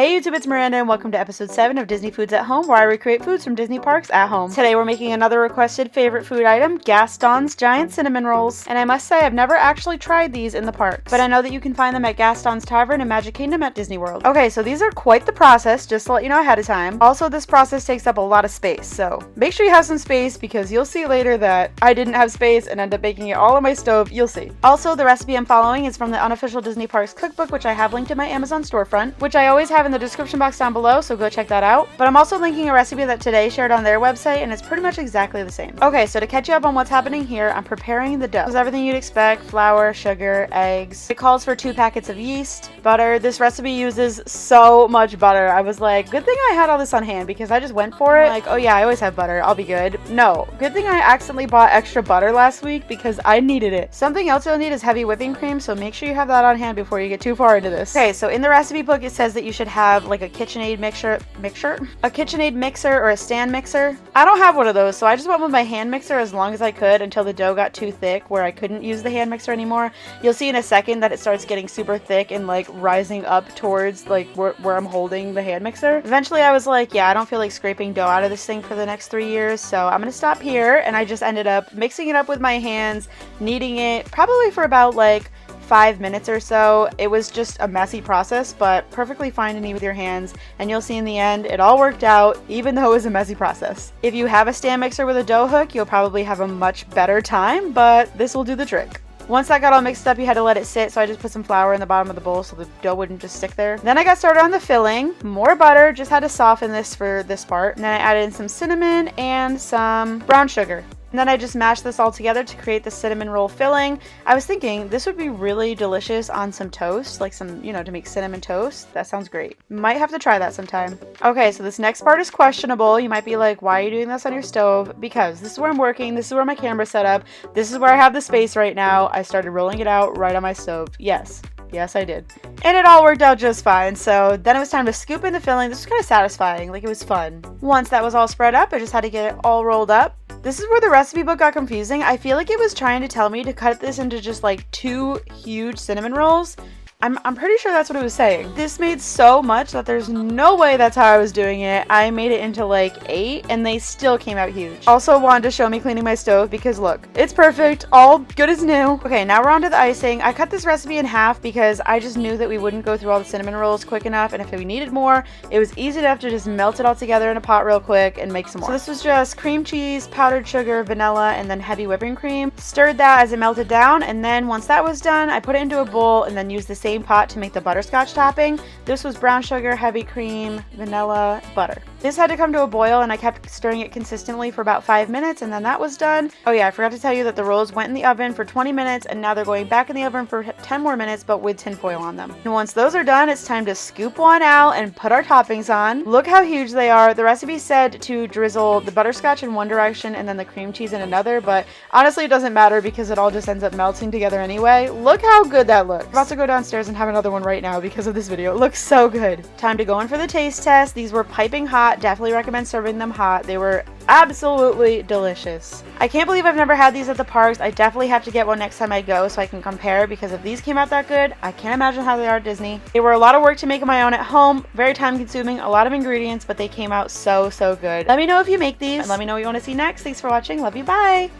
Hey YouTube, it's Miranda and welcome to episode 7 of Disney Foods at Home, where I recreate foods from Disney parks at home. Today we're making another requested favorite food item, Gaston's Giant Cinnamon Rolls. And I must say I've never actually tried these in the parks, but I know that you can find them at Gaston's Tavern in Magic Kingdom at Disney World. Okay, so these are quite the process, just to let you know ahead of time. Also, this process takes up a lot of space, so make sure you have some space because you'll see later that I didn't have space and end up baking it all on my stove. You'll see. Also, the recipe I'm following is from the unofficial Disney Parks cookbook, which I have linked in my Amazon storefront, which I always have in the description box down below, so go check that out. But I'm also linking a recipe that Today shared on their website, and it's pretty much exactly the same. Okay, so to catch you up on what's happening here, I'm preparing the dough. This is everything you'd expect: flour, sugar, eggs. It calls for 2 packets of yeast, butter. This recipe uses so much butter. I was like, good thing I had all this on hand because I just went for it. Like, oh yeah, I always have butter, I'll be good. No, good thing I accidentally bought extra butter last week because I needed it. Something else you'll need is heavy whipping cream, so make sure you have that on hand before you get too far into this. Okay, so in the recipe book it says that you should have like a KitchenAid mixer, a KitchenAid mixer or a stand mixer. I don't have one of those, so I just went with my hand mixer as long as I could until the dough got too thick where I couldn't use the hand mixer anymore. You'll see in a second that it starts getting super thick and like rising up towards like where I'm holding the hand mixer. Eventually I was like, yeah, I don't feel like scraping dough out of this thing for the next 3 years, so I'm gonna stop here. And I just ended up mixing it up with my hands, kneading it probably for about like 5 minutes or so. It was just a messy process, but perfectly fine to knead with your hands, and you'll see in the end it all worked out, even though it was a messy process. If you have a stand mixer with a dough hook, you'll probably have a much better time, but this will do the trick. Once that got all mixed up, you had to let it sit, so I just put some flour in the bottom of the bowl so the dough wouldn't just stick there. Then I got started on the filling. More butter, just had to soften this for this part. And then I added in some cinnamon and some brown sugar. And then I just mashed this all together to create the cinnamon roll filling. I was thinking this would be really delicious on some toast, like some, to make cinnamon toast. That sounds great. Might have to try that sometime. Okay, so this next part is questionable. You might be like, why are you doing this on your stove? Because this is where I'm working. This is where my camera's set up. This is where I have the space right now. I started rolling it out right on my stove. Yes, I did. And it all worked out just fine. So then it was time to scoop in the filling. This was kind of satisfying. Like, it was fun. Once that was all spread up, I just had to get it all rolled up. This is where the recipe book got confusing. I feel like it was trying to tell me to cut this into just like 2 huge cinnamon rolls. I'm pretty sure that's what it was saying. This made so much that there's no way that's how I was doing it. I made it into like 8 and they still came out huge. Also wanted to show me cleaning my stove because look, it's perfect, all good as new. Okay, now we're on to the icing. I cut this recipe in half because I just knew that we wouldn't go through all the cinnamon rolls quick enough, and if we needed more, it was easy enough to just melt it all together in a pot real quick and make some more. So this was just cream cheese, powdered sugar, vanilla, and then heavy whipping cream. Stirred that as it melted down, and then once that was done, I put it into a bowl and then used the same pot to make the butterscotch topping. This was brown sugar, heavy cream, vanilla, butter. This had to come to a boil, and I kept stirring it consistently for about 5 minutes, and then that was done. Oh yeah, I forgot to tell you that the rolls went in the oven for 20 minutes, and now they're going back in the oven for 10 more minutes, but with tinfoil on them. And once those are done, it's time to scoop one out and put our toppings on. Look how huge they are. The recipe said to drizzle the butterscotch in one direction and then the cream cheese in another, but honestly it doesn't matter because it all just ends up melting together anyway. Look how good that looks. I'm about to go downstairs and have another one right now because of this video. It looks so good. Time to go in for the taste test. These were piping hot. Definitely recommend serving them hot. They were absolutely delicious. I can't believe I've never had these at the parks. I definitely have to get one next time I go so I can compare, because if these came out that good, I can't imagine how they are at Disney. They were a lot of work to make on my own at home, very time consuming, a lot of ingredients, but they came out so good. Let me know if you make these and let me know what you want to see next. Thanks for watching. Love you. Bye.